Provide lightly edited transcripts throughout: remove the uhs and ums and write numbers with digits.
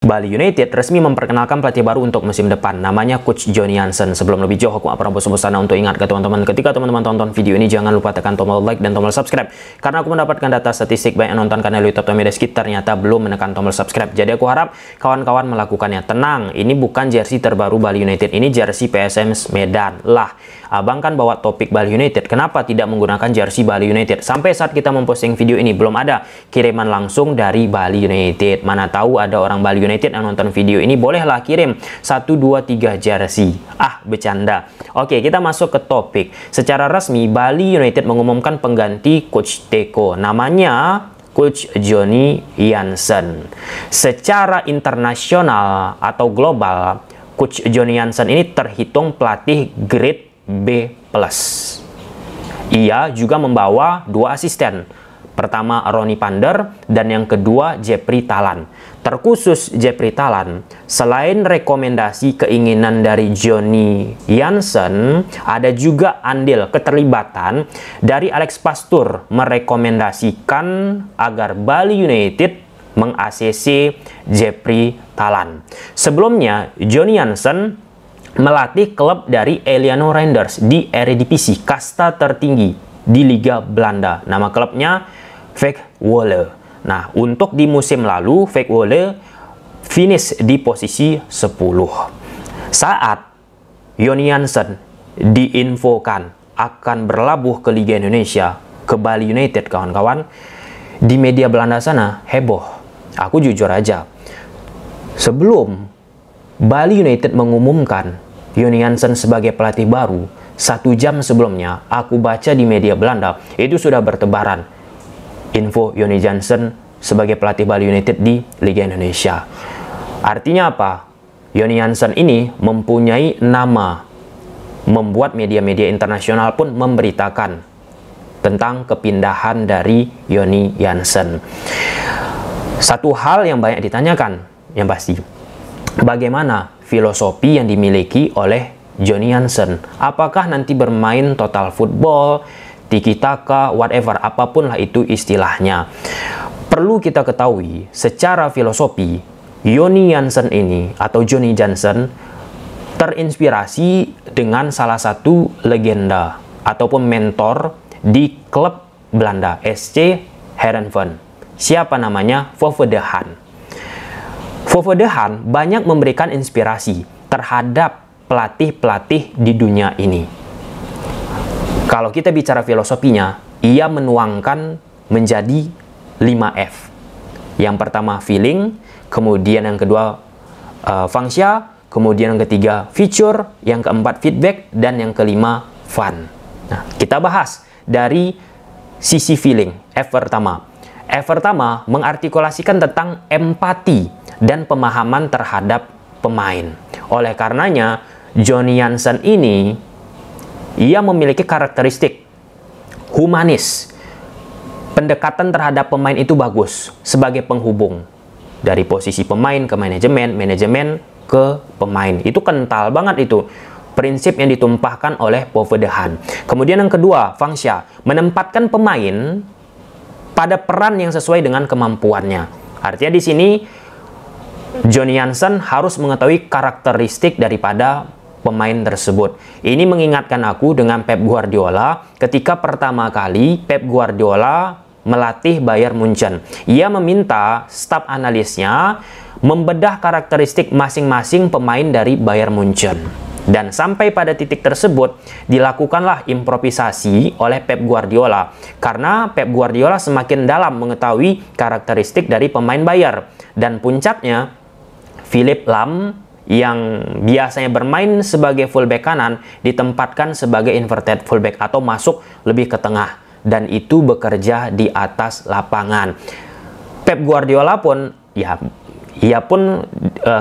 Bali United resmi memperkenalkan pelatih baru untuk musim depan, namanya Coach Johnny Jansen. Sebelum lebih jauh, aku pernah bosan-bosan untuk ingat ke teman-teman, ketika teman-teman tonton video ini, jangan lupa tekan tombol like dan tombol subscribe. Karena aku mendapatkan data statistik banyak yang nonton kanal YouTube Tommy Deski ternyata belum menekan tombol subscribe. Jadi aku harap kawan-kawan melakukannya. Tenang, ini bukan jersey terbaru Bali United, ini jersey PSM Medan. Lah, abang kan bawa topik Bali United, kenapa tidak menggunakan jersey Bali United? Sampai saat kita memposting video ini, belum ada kiriman langsung dari Bali United. Mana tahu ada orang Bali United yang nonton video ini, bolehlah kirim 1, 2, 3 jersey. Bercanda. Oke, kita masuk ke topik. Secara resmi, Bali United mengumumkan pengganti Coach Teko. Namanya Coach Johnny Jansen. Secara internasional atau global, Coach Johnny Jansen ini terhitung pelatih grade B+. Ia juga membawa 2 asisten. Pertama Ronnie Pander dan yang kedua Jeffrey Talan. Terkhusus Jeffrey Talan, selain rekomendasi keinginan dari Johnny Jansen, ada juga andil keterlibatan dari Alex Pastur merekomendasikan agar Bali United meng-ACC Jeffrey Talan. Sebelumnya, Johnny Jansen melatih klub dari Eliano Randers di Eredivisie, kasta tertinggi di Liga Belanda. Nama klubnya Fake Wolle. Nah, untuk di musim lalu, Fake Wolle finish di posisi 10. Saat Johnny Jansen diinfokan akan berlabuh ke Liga Indonesia, ke Bali United, kawan-kawan, di media Belanda sana heboh. Aku jujur aja, sebelum Bali United mengumumkan Johnny Jansen sebagai pelatih baru, 1 jam sebelumnya, aku baca di media Belanda, itu sudah bertebaran info Johnny Jansen sebagai pelatih Bali United di Liga Indonesia. Artinya apa? Johnny Jansen ini mempunyai nama, membuat media-media internasional pun memberitakan tentang kepindahan dari Johnny Jansen. Satu hal yang banyak ditanyakan, yang pasti, bagaimana filosofi yang dimiliki oleh Johnny Jansen? Apakah nanti bermain total football, tiki-taka, whatever, apapun lah itu istilahnya. Perlu kita ketahui, secara filosofi, Johnny Jansen ini, atau Johnny Jansen, terinspirasi dengan salah satu legenda, ataupun mentor di klub Belanda, SC Heerenveen. Siapa namanya? Vove de Haan. Vove de Haan banyak memberikan inspirasi terhadap pelatih-pelatih di dunia ini. Kalau kita bicara filosofinya, ia menuangkan menjadi 5F. Yang pertama feeling, kemudian yang kedua fungsia, kemudian yang ketiga feature, yang keempat feedback, dan yang kelima fun. Nah, kita bahas dari sisi feeling, F pertama. F pertama mengartikulasikan tentang empati dan pemahaman terhadap pemain. Oleh karenanya, Johnny Jansen ini ia memiliki karakteristik humanis. Pendekatan terhadap pemain itu bagus sebagai penghubung dari posisi pemain ke manajemen, manajemen ke pemain. Itu kental banget itu. Prinsip yang ditumpahkan oleh Vove de Haan. Kemudian yang kedua, fungsia, menempatkan pemain pada peran yang sesuai dengan kemampuannya. Artinya di sini Johnny Jansen harus mengetahui karakteristik daripada pemain tersebut. Ini mengingatkan aku dengan Pep Guardiola ketika pertama kali Pep Guardiola melatih Bayern Munchen. Ia meminta staf analisnya membedah karakteristik masing-masing pemain dari Bayern Munchen. Dan sampai pada titik tersebut dilakukanlah improvisasi oleh Pep Guardiola. Karena Pep Guardiola semakin dalam mengetahui karakteristik dari pemain Bayern. Dan puncaknya, Philipp Lahm yang biasanya bermain sebagai fullback kanan ditempatkan sebagai inverted fullback atau masuk lebih ke tengah, dan itu bekerja di atas lapangan. Pep Guardiola pun ia pun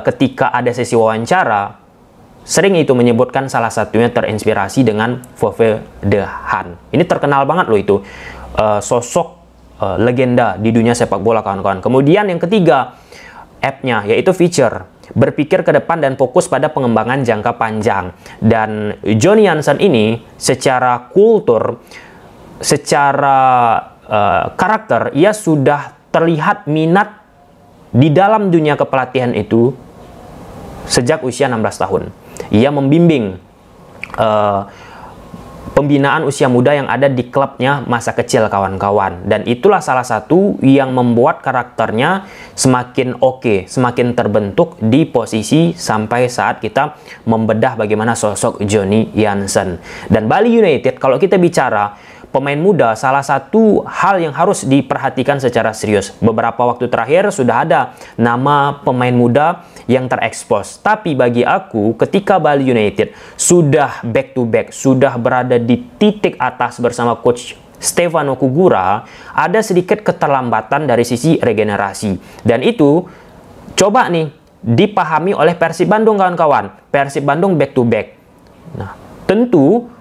ketika ada sesi wawancara sering itu menyebutkan salah satunya terinspirasi dengan Vove de Haan. Ini terkenal banget loh itu, sosok legenda di dunia sepak bola, kawan-kawan. Kemudian yang ketiga, F-nya yaitu feature. Berpikir ke depan dan fokus pada pengembangan jangka panjang. Dan Johnny Jansen ini secara kultur, secara karakter, ia sudah terlihat minat di dalam dunia kepelatihan itu sejak usia 16 tahun. Ia membimbing pembinaan usia muda yang ada di klubnya masa kecil kawan-kawan. Dan itulah salah satu yang membuat karakternya semakin oke, semakin terbentuk di posisi sampai saat kita membedah bagaimana sosok Johnny Jansen. Dan Bali United, kalau kita bicara pemain muda, salah satu hal yang harus diperhatikan secara serius. Beberapa waktu terakhir sudah ada nama pemain muda yang terekspos. Tapi bagi aku, ketika Bali United sudah back to back, sudah berada di titik atas bersama coach Stefano Kugura, ada sedikit keterlambatan dari sisi regenerasi. Dan itu coba nih dipahami oleh Persib Bandung kawan-kawan. Persib Bandung back to back. Nah, tentu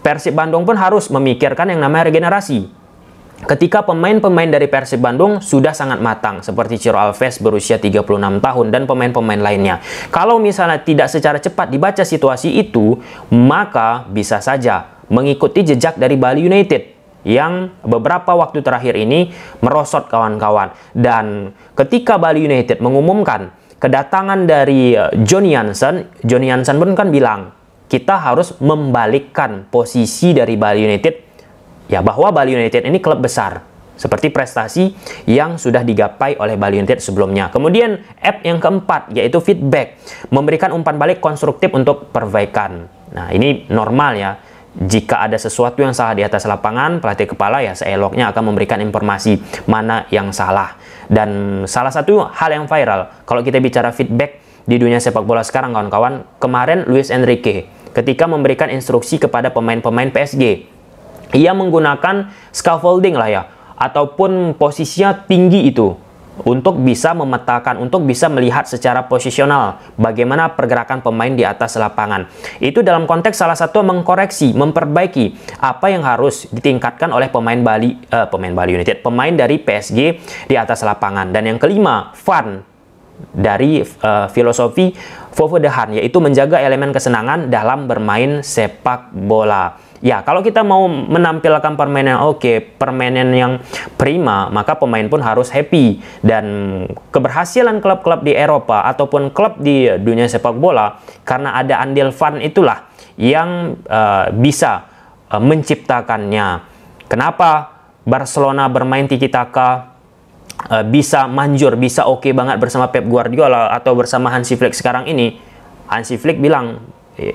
Persib Bandung pun harus memikirkan yang namanya regenerasi. Ketika pemain-pemain dari Persib Bandung sudah sangat matang, seperti Ciro Alves berusia 36 tahun dan pemain-pemain lainnya. Kalau misalnya tidak secara cepat dibaca situasi itu, maka bisa saja mengikuti jejak dari Bali United yang beberapa waktu terakhir ini merosot kawan-kawan. Dan ketika Bali United mengumumkan kedatangan dari Johnny Jansen pun kan bilang, kita harus membalikkan posisi dari Bali United, ya, bahwa Bali United ini klub besar, seperti prestasi yang sudah digapai oleh Bali United sebelumnya. Kemudian F yang keempat, yaitu feedback, memberikan umpan balik konstruktif untuk perbaikan. Nah, ini normal ya, jika ada sesuatu yang salah di atas lapangan, pelatih kepala ya seeloknya akan memberikan informasi mana yang salah. Dan salah satu hal yang viral, kalau kita bicara feedback di dunia sepak bola sekarang kawan-kawan, kemarin Luis Enrique ketika memberikan instruksi kepada pemain-pemain PSG, ia menggunakan scaffolding lah ya, ataupun posisinya tinggi itu, untuk bisa memetakan, untuk bisa melihat secara posisional bagaimana pergerakan pemain di atas lapangan. Itu dalam konteks salah satu mengkoreksi, memperbaiki apa yang harus ditingkatkan oleh pemain United, pemain dari PSG di atas lapangan. Dan yang kelima, fun, dari filosofi Fofo Dehan, yaitu menjaga elemen kesenangan dalam bermain sepak bola. Ya, kalau kita mau menampilkan permainan oke, permainan yang prima, maka pemain pun harus happy. Dan keberhasilan klub-klub di Eropa ataupun klub di dunia sepak bola, karena ada andil fun itulah yang bisa menciptakannya. Kenapa Barcelona bermain tiki-taka bisa manjur, bisa oke banget bersama Pep Guardiola atau bersama Hansi Flick sekarang ini? Hansi Flick bilang,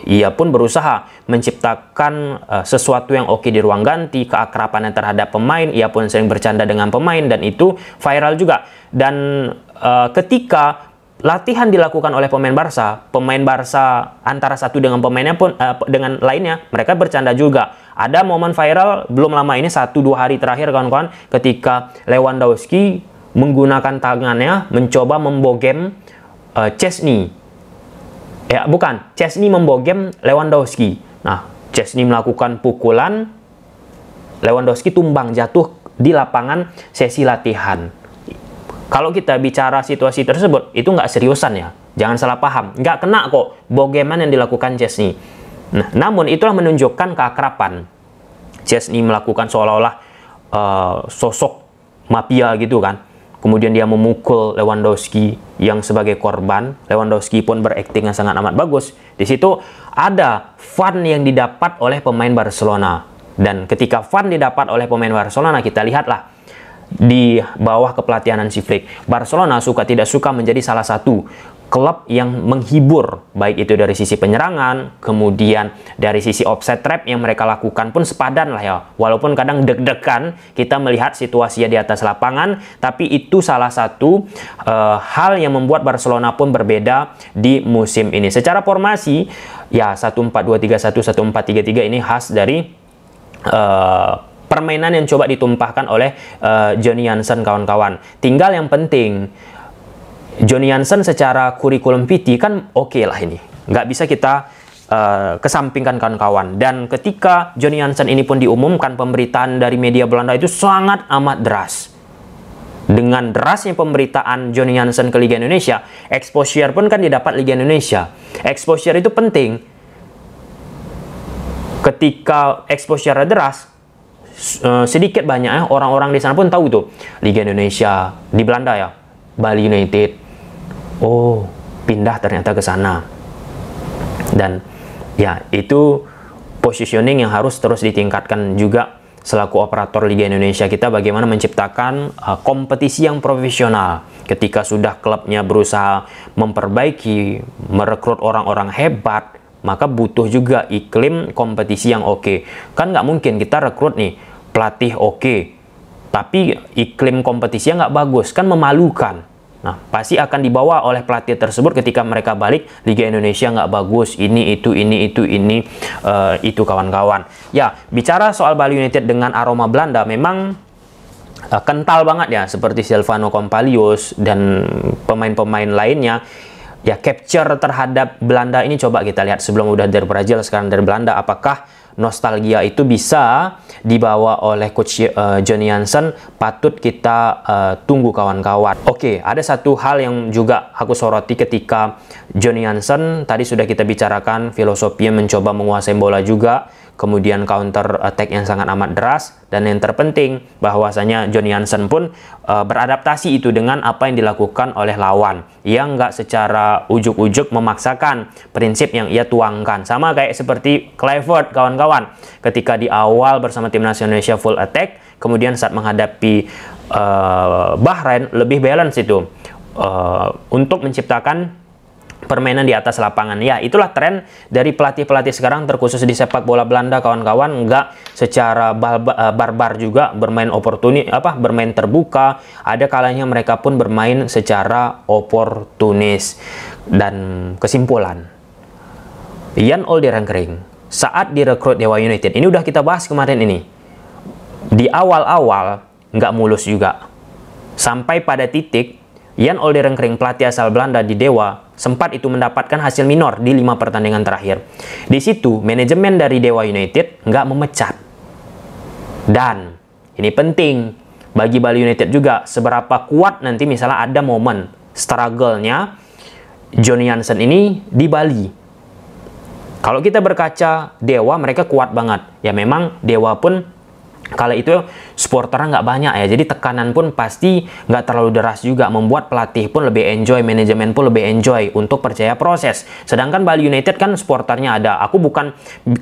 ia pun berusaha menciptakan sesuatu yang oke di ruang ganti, keakrabannya terhadap pemain, ia pun sering bercanda dengan pemain, dan itu viral juga. Dan ketika latihan dilakukan oleh pemain Barca antara satu dengan pemainnya pun dengan lainnya, mereka bercanda juga. Ada momen viral belum lama ini, 1-2 hari terakhir kawan-kawan, ketika Lewandowski menggunakan tangannya mencoba membogem Chesney. Ya, bukan, Chesney membogem Lewandowski. Nah, Chesney melakukan pukulan, Lewandowski tumbang jatuh di lapangan sesi latihan. Kalau kita bicara situasi tersebut, itu nggak seriusan ya. Jangan salah paham. Nggak kena kok bogeman yang dilakukan Chesney. Nah, namun itulah menunjukkan keakraban. Chesney melakukan seolah-olah sosok mafia gitu kan. Kemudian dia memukul Lewandowski yang sebagai korban. Lewandowski pun berakting yang sangat amat bagus. Di situ ada fun yang didapat oleh pemain Barcelona. Dan ketika fun didapat oleh pemain Barcelona, kita lihatlah di bawah kepelatihan Hansi Flick, Barcelona suka tidak suka menjadi salah satu klub yang menghibur, baik itu dari sisi penyerangan, kemudian dari sisi offside trap yang mereka lakukan pun sepadan lah ya. Walaupun kadang deg-degan kita melihat situasinya di atas lapangan, tapi itu salah satu hal yang membuat Barcelona pun berbeda di musim ini. Secara formasi, ya 1-4-2-3-1, 1-4-3-3 ini khas dari permainan yang coba ditumpahkan oleh Johnny Jansen kawan-kawan. Tinggal yang penting, Johnny Jansen secara kurikulum vitae kan oke lah ini. Nggak bisa kita kesampingkan kawan-kawan. Dan ketika Johnny Jansen ini pun diumumkan, pemberitaan dari media Belanda itu sangat amat deras. Dengan derasnya pemberitaan Johnny Jansen ke Liga Indonesia, exposure pun kan didapat Liga Indonesia. Exposure itu penting. Ketika exposure deras, sedikit banyaknya orang-orang di sana pun tahu tuh Liga Indonesia di Belanda ya. Bali United. Oh, pindah ternyata ke sana. Dan ya, itu positioning yang harus terus ditingkatkan juga selaku operator Liga Indonesia kita, bagaimana menciptakan kompetisi yang profesional. Ketika sudah klubnya berusaha memperbaiki, merekrut orang-orang hebat, maka butuh juga iklim kompetisi yang oke. Kan nggak mungkin kita rekrut nih pelatih oke, tapi iklim kompetisinya nggak bagus, kan memalukan. Nah, pasti akan dibawa oleh pelatih tersebut ketika mereka balik, Liga Indonesia nggak bagus, itu kawan-kawan. Ya, bicara soal Bali United dengan aroma Belanda, memang kental banget ya, seperti Silvano Kompalius dan pemain-pemain lainnya. Ya, capture terhadap Belanda ini coba kita lihat, sebelum udah dari Brazil, sekarang dari Belanda, apakah nostalgia itu bisa dibawa oleh Coach Johnny Jansen? Patut kita tunggu kawan-kawan. Oke, ada satu hal yang juga aku soroti ketika Johnny Jansen, tadi sudah kita bicarakan, filosofinya mencoba menguasai bola juga, kemudian counter attack yang sangat amat deras, dan yang terpenting bahwasanya Johnny Jansen pun beradaptasi itu dengan apa yang dilakukan oleh lawan, yang nggak secara ujuk-ujuk memaksakan prinsip yang ia tuangkan. Sama kayak seperti Kluivert kawan-kawan, ketika di awal bersama timnas Indonesia full attack, kemudian saat menghadapi Bahrain lebih balance itu untuk menciptakan permainan di atas lapangan. Ya, itulah tren dari pelatih-pelatih sekarang, terkhusus di sepak bola Belanda kawan-kawan, nggak secara barbar juga bermain bermain terbuka. Ada kalanya mereka pun bermain secara oportunis. Dan kesimpulan, Jan Olderengkring saat direkrut Dewa United, ini udah kita bahas kemarin ini, di awal-awal nggak mulus juga, sampai pada titik Jan Olderengkring, pelatih asal Belanda di Dewa, sempat itu mendapatkan hasil minor di 5 pertandingan terakhir. Di situ, manajemen dari Dewa United nggak memecat. Dan ini penting bagi Bali United juga, seberapa kuat nanti misalnya ada momen struggle-nya Johnny Jansen ini di Bali. Kalau kita berkaca Dewa, mereka kuat banget. Ya memang Dewa pun kala itu supporternya nggak banyak ya, jadi tekanan pun pasti nggak terlalu deras juga, membuat pelatih pun lebih enjoy, manajemen pun lebih enjoy untuk percaya proses. Sedangkan Bali United kan supporternya ada. Aku bukan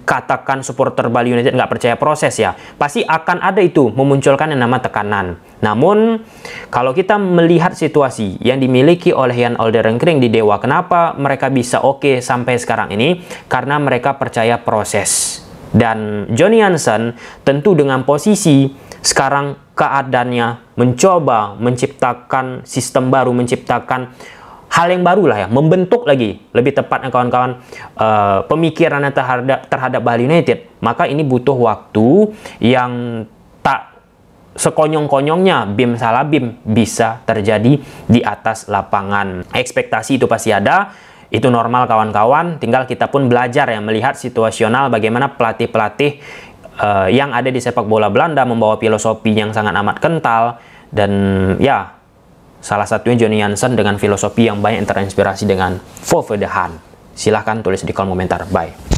katakan supporter Bali United nggak percaya proses ya, pasti akan ada itu memunculkan yang nama tekanan. Namun kalau kita melihat situasi yang dimiliki oleh Jan Olderengkring di Dewa, kenapa mereka bisa oke sampai sekarang ini? Karena mereka percaya proses. Dan Johnny Jansen tentu dengan posisi sekarang keadaannya mencoba menciptakan sistem baru, menciptakan hal yang baru lah ya, membentuk lagi lebih tepatnya kawan-kawan pemikirannya terhadap Bali United. Maka ini butuh waktu yang tak sekonyong-konyongnya bim salah bim bisa terjadi di atas lapangan. Ekspektasi itu pasti ada. Itu normal kawan-kawan, tinggal kita pun belajar ya, melihat situasional bagaimana pelatih-pelatih yang ada di sepak bola Belanda membawa filosofi yang sangat amat kental. Dan ya, salah satunya Johnny Jansen dengan filosofi yang banyak terinspirasi dengan Fove de Haan. Silahkan tulis di kolom komentar. Bye.